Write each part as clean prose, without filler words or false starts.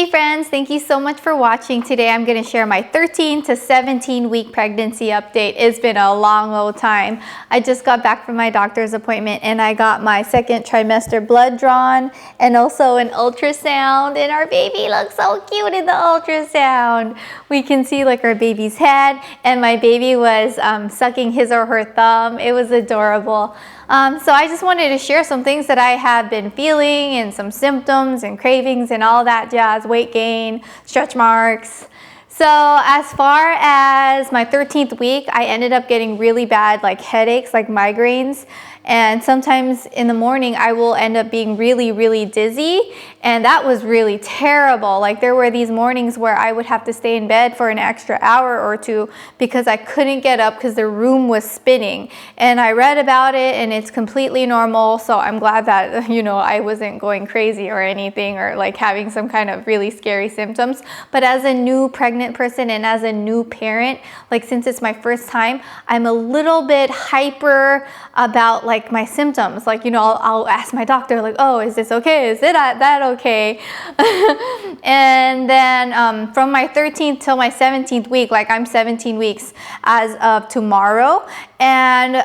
Hey friends, thank you so much for watching. Today I'm going to share my 13 to 17 week pregnancy update. It's been a long old time. I just got back from my doctor's appointment and I got my second trimester blood drawn and also an ultrasound, and our baby looks so cute in the ultrasound. We can see like our baby's head, and my baby was sucking his or her thumb. It was adorable. So I just wanted to share some things that I have been feeling and some symptoms and cravings and all that jazz, weight gain, stretch marks. So as far as my 13th week, I ended up getting really bad like headaches, like migraines. And sometimes in the morning, I will end up being really, really dizzy. And that was really terrible. Like there were these mornings where I would have to stay in bed for an extra hour or two because I couldn't get up because the room was spinning. And I read about it and it's completely normal. So I'm glad that, I wasn't going crazy or anything or like having some kind of really scary symptoms. But as a new pregnant person and as a new parent, like since it's my first time, I'm a little bit hyper about like my symptoms. Like, I'll ask my doctor like, oh, is this okay? Is that okay? And then from my 13th till my 17th week, like I'm 17 weeks as of tomorrow. And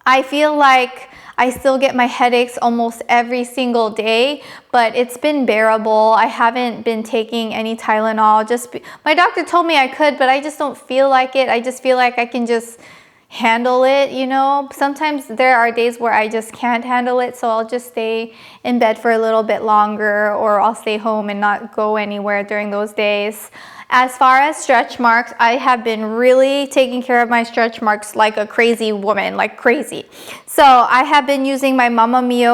I feel like I still get my headaches almost every single day, but it's been bearable. I haven't been taking any Tylenol. My doctor told me I could, but I just don't feel like it. I just feel like I can just handle it, Sometimes there are days where I just can't handle it, so I'll just stay in bed for a little bit longer, or I'll stay home and not go anywhere during those days. As far as stretch marks, I have been really taking care of my stretch marks like a crazy woman, like crazy. So I have been using my Mamma Mia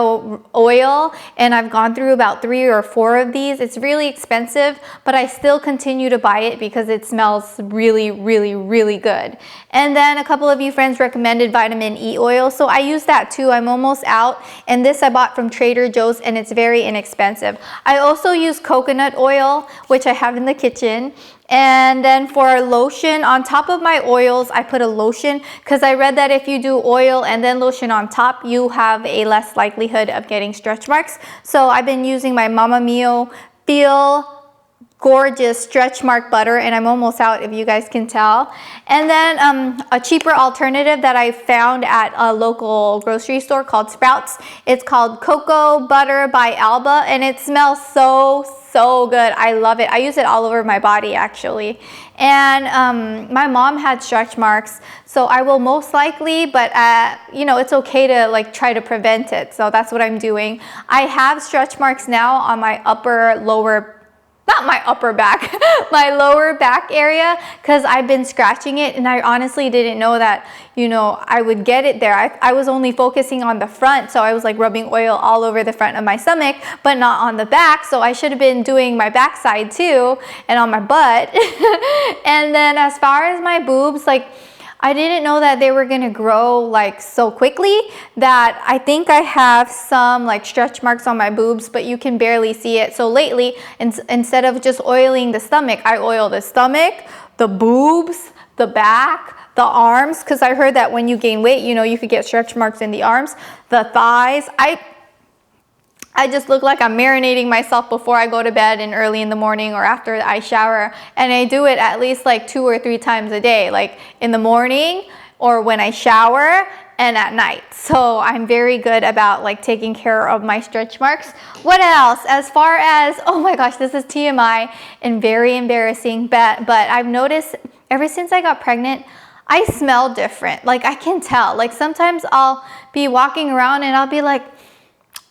oil, and I've gone through about 3 or 4 of these. It's really expensive, but I still continue to buy it because it smells really, really, really good. And then a couple of you friends recommended vitamin E oil, so I use that too. I'm almost out, and this I bought from Trader Joe's, and it's very inexpensive. I also use coconut oil, which I have in the kitchen. And then for lotion, on top of my oils, I put a lotion because I read that if you do oil and then lotion on top, you have a less likelihood of getting stretch marks. So I've been using my Mamma Mia Feel Gorgeous stretch mark butter, and I'm almost out if you guys can tell. And then a cheaper alternative that I found at a local grocery store called Sprouts. It's called Cocoa Butter by Alba, and it smells so good. I love it. I use it all over my body actually. And my mom had stretch marks, so I will most likely, but it's okay to like try to prevent it. So that's what I'm doing. I have stretch marks now on my not my upper back, my lower back area, because I've been scratching it, and I honestly didn't know that, I would get it there. I was only focusing on the front, so I was like rubbing oil all over the front of my stomach, but not on the back, so I should have been doing my backside too, and on my butt. And then as far as my boobs, like, I didn't know that they were gonna grow like so quickly, that I think I have some like stretch marks on my boobs, but you can barely see it. So lately, instead of just oiling the stomach, I oil the stomach, the boobs, the back, the arms, because I heard that when you gain weight, you could get stretch marks in the arms, the thighs. I just look like I'm marinating myself before I go to bed and early in the morning or after I shower. And I do it at least like 2 or 3 times a day, like in the morning or when I shower and at night. So I'm very good about like taking care of my stretch marks. What else? As far as, oh my gosh, this is TMI and very embarrassing, but I've noticed ever since I got pregnant, I smell different. Like I can tell. Like sometimes I'll be walking around and I'll be like,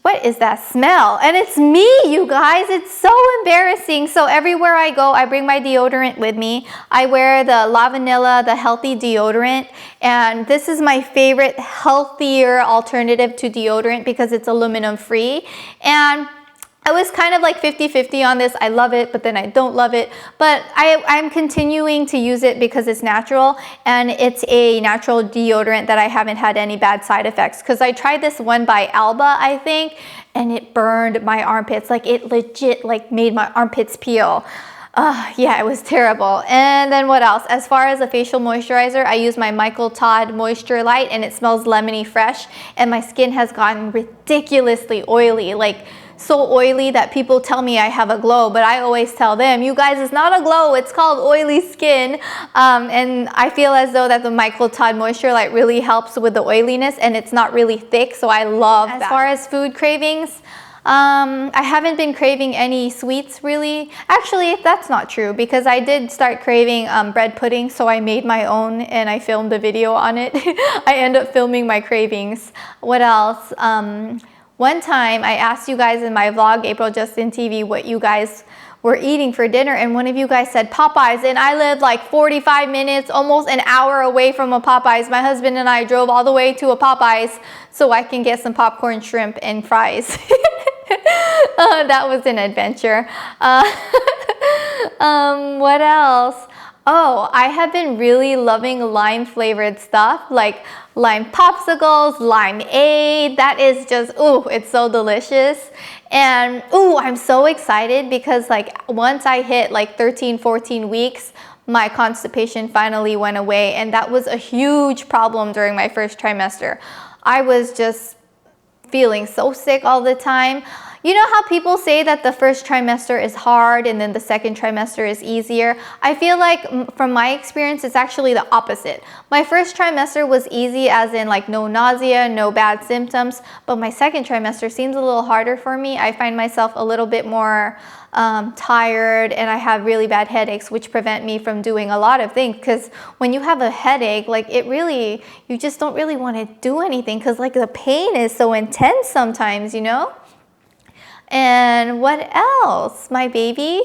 what is that smell? And it's me, you guys. It's so embarrassing. So everywhere I go, I bring my deodorant with me. I wear the La Vanilla, the healthy deodorant. And this is my favorite healthier alternative to deodorant because it's aluminum free. And I was kind of like 50-50 on this. I love it, but then I don't love it. But I'm continuing to use it because it's natural, and it's a natural deodorant that I haven't had any bad side effects. Because I tried this one by Alba, I think, and it burned my armpits. Like it legit like made my armpits peel. Yeah, it was terrible. And then what else? As far as a facial moisturizer, I use my Michael Todd Moisture Light, and it smells lemony fresh, and my skin has gotten ridiculously oily, like so oily that people tell me I have a glow, but I always tell them, you guys, it's not a glow, it's called oily skin. And I feel as though that the Michael Todd Moisture Light really helps with the oiliness, and it's not really thick, so I love that. As far as food cravings, I haven't been craving any sweets really. Actually, that's not true, because I did start craving bread pudding, so I made my own and I filmed a video on it. I end up filming my cravings. What else? One time I asked you guys in my vlog, April Justin TV, what you guys were eating for dinner, and one of you guys said Popeyes, and I live like 45 minutes, almost an hour away from a Popeyes. My husband and I drove all the way to a Popeyes so I can get some popcorn, shrimp, and fries. That was an adventure. What else? Oh, I have been really loving lime flavored stuff, like lime popsicles, limeade. That is just, ooh, it's so delicious. And ooh, I'm so excited because like once I hit like 13, 14 weeks, my constipation finally went away, and that was a huge problem during my first trimester. I was just feeling so sick all the time. You know how people say that the first trimester is hard and then the second trimester is easier? I feel like from my experience, it's actually the opposite. My first trimester was easy, as in like no nausea, no bad symptoms, but my second trimester seems a little harder for me. I find myself a little bit more tired, and I have really bad headaches, which prevent me from doing a lot of things, because when you have a headache, like you just don't really want to do anything, because like the pain is so intense sometimes, you know? And what else? My baby,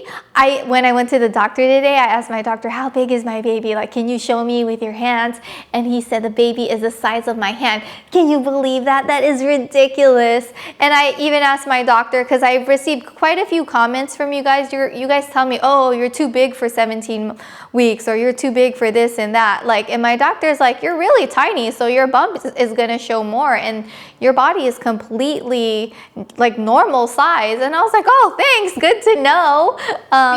when I went to the doctor today, I asked my doctor, how big is my baby? Like, can you show me with your hands? And he said the baby is the size of my hand. Can you believe that? That is ridiculous. And I even asked my doctor, because I've received quite a few comments from you guys. You guys tell me, oh, you're too big for 17 weeks, or you're too big for this and that. Like, and my doctor's like, you're really tiny, so your bump is gonna show more, and your body is completely like normal size. And I was like, oh, thanks, good to know.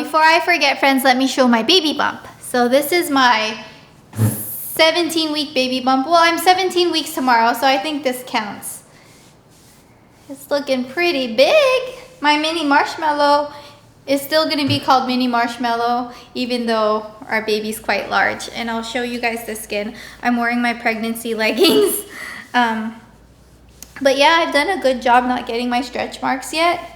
Before I forget, friends, let me show my baby bump. So this is my 17-week baby bump. Well, I'm 17 weeks tomorrow, so I think this counts. It's looking pretty big. My mini marshmallow is still going to be called mini marshmallow, even though our baby's quite large. And I'll show you guys the skin. I'm wearing my pregnancy leggings. But yeah, I've done a good job not getting my stretch marks yet.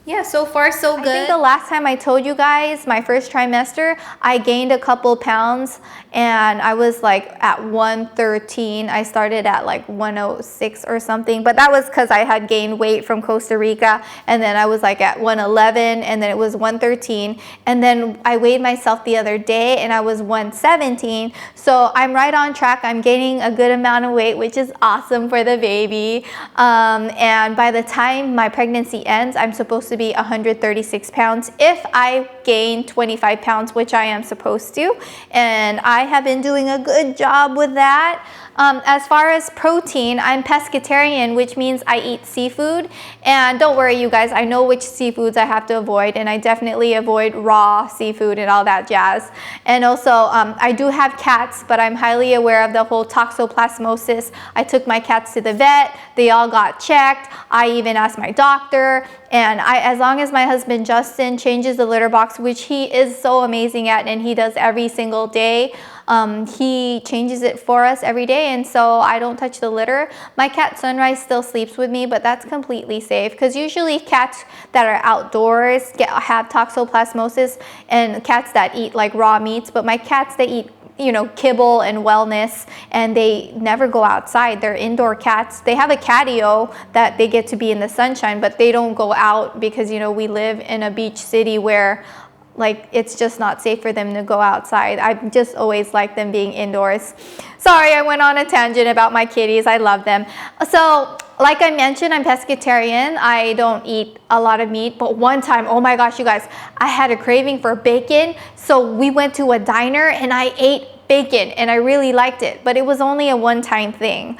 Yeah, so far so good. I think the last time I told you guys, my first trimester, I gained a couple pounds, and I was like at 113. I started at like 106 or something, but that was because I had gained weight from Costa Rica, and then I was like at 111, and then it was 113, and then I weighed myself the other day and I was 117. So I'm right on track. I'm gaining a good amount of weight, which is awesome for the baby. And by the time my pregnancy ends, I'm supposed to be 136 pounds if I gain 25 pounds, which I am supposed to, and I have been doing a good job with that. As far as protein, I'm pescatarian, which means I eat seafood, and don't worry you guys, I know which seafoods I have to avoid, and I definitely avoid raw seafood and all that jazz. And also I do have cats, but I'm highly aware of the whole toxoplasmosis. I took my cats to the vet, they all got checked. I even asked my doctor, and as long as my husband Justin changes the litter box, which he is so amazing at, and he does every single day, he changes it for us every day, and so I don't touch the litter. My cat Sunrise still sleeps with me, but that's completely safe, because usually cats that are outdoors have toxoplasmosis, and cats that eat like raw meats, but my cats, they eat, you know, kibble and wellness, and they never go outside. They're indoor cats. They have a catio that they get to be in the sunshine, but they don't go out because, you know, we live in a beach city where like it's just not safe for them to go outside. I just always like them being indoors. Sorry, I went on a tangent about my kitties. I love them. So like I mentioned, I'm pescatarian. I don't eat a lot of meat, but one time, oh my gosh, you guys, I had a craving for bacon. So we went to a diner and I ate bacon and I really liked it, but it was only a one-time thing.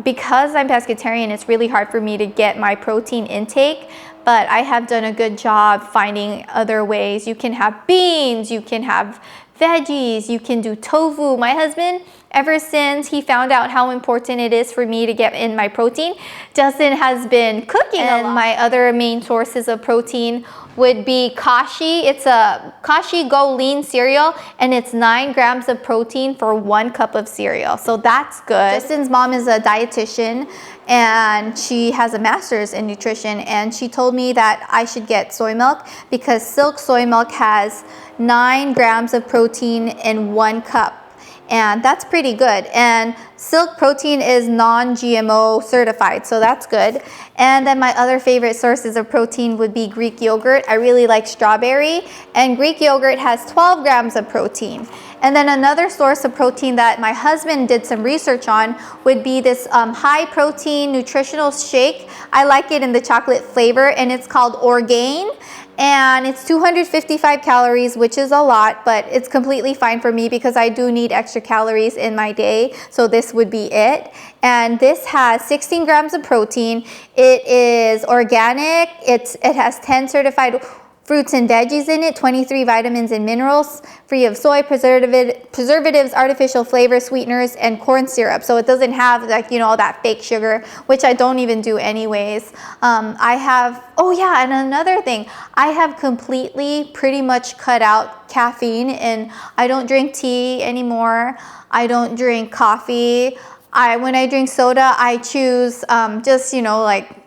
Because I'm pescatarian, it's really hard for me to get my protein intake, but I have done a good job finding other ways. You can have beans, you can have veggies, you can do tofu. My husband, ever since he found out how important it is for me to get in my protein, Justin has been cooking a lot. And my other main sources of protein would be Kashi. It's a Kashi Go Lean cereal, and it's 9 grams of protein for 1 cup of cereal. So that's good. Justin's mom is a dietitian, and she has a master's in nutrition, and she told me that I should get soy milk because Silk soy milk has 9 grams of protein in 1 cup. And that's pretty good. And Silk protein is non-GMO certified, so that's good. And then my other favorite sources of protein would be Greek yogurt. I really like strawberry, and Greek yogurt has 12 grams of protein. And then another source of protein that my husband did some research on would be this high protein nutritional shake. I like it in the chocolate flavor, and it's called Orgain. And it's 255 calories, which is a lot, but it's completely fine for me because I do need extra calories in my day. So this would be it. And this has 16 grams of protein. It is organic. It has 10 certified fruits and veggies in it, 23 vitamins and minerals, free of soy, preservatives, artificial flavor, sweeteners, and corn syrup. So it doesn't have, like, you know, all that fake sugar, which I don't even do anyways. I have, oh yeah, and another thing, I have completely pretty much cut out caffeine, and I don't drink tea anymore. I don't drink coffee. When I drink soda, I choose just, you know, like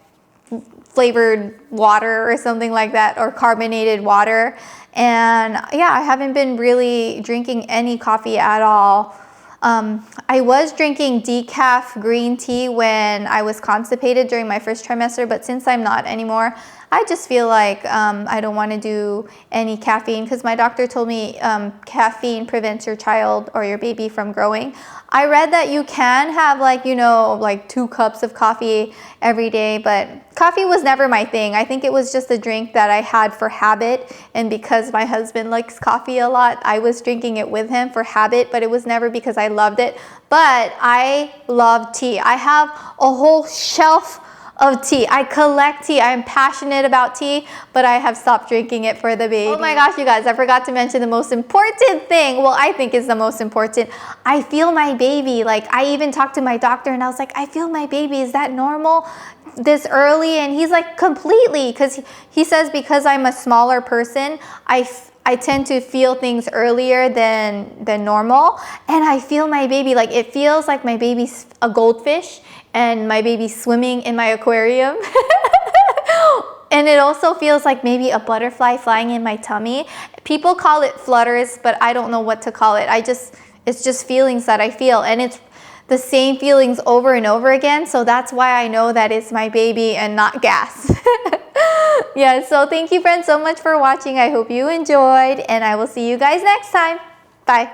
flavored water or something like that, or carbonated water. And yeah, I haven't been really drinking any coffee at all. I was drinking decaf green tea when I was constipated during my first trimester, but since I'm not anymore, I just feel like I don't want to do any caffeine because my doctor told me caffeine prevents your child or your baby from growing. I read that you can have, like, you know, like 2 cups of coffee every day, but coffee was never my thing. I think it was just a drink that I had for habit, and because my husband likes coffee a lot, I was drinking it with him for habit, but it was never because I loved it. But I love tea. I have a whole shelf of tea. I collect tea. I'm passionate about tea, but I have stopped drinking it for the baby. Oh my gosh, you guys, I forgot to mention the most important thing. Well, I think is the most important. I feel my baby. Like, I even talked to my doctor and I was like, I feel my baby. Is that normal this early? And he's like, completely, because he says because I'm a smaller person, I tend to feel things earlier than normal. And I feel my baby, like, it feels like my baby's a goldfish and my baby's swimming in my aquarium. And it also feels like maybe a butterfly flying in my tummy. People call it flutters, but I don't know what to call it. It's just feelings that I feel, and it's the same feelings over and over again. So that's why I know that it's my baby and not gas. Yeah, so thank you, friends, so much for watching. I hope you enjoyed, and I will see you guys next time. Bye.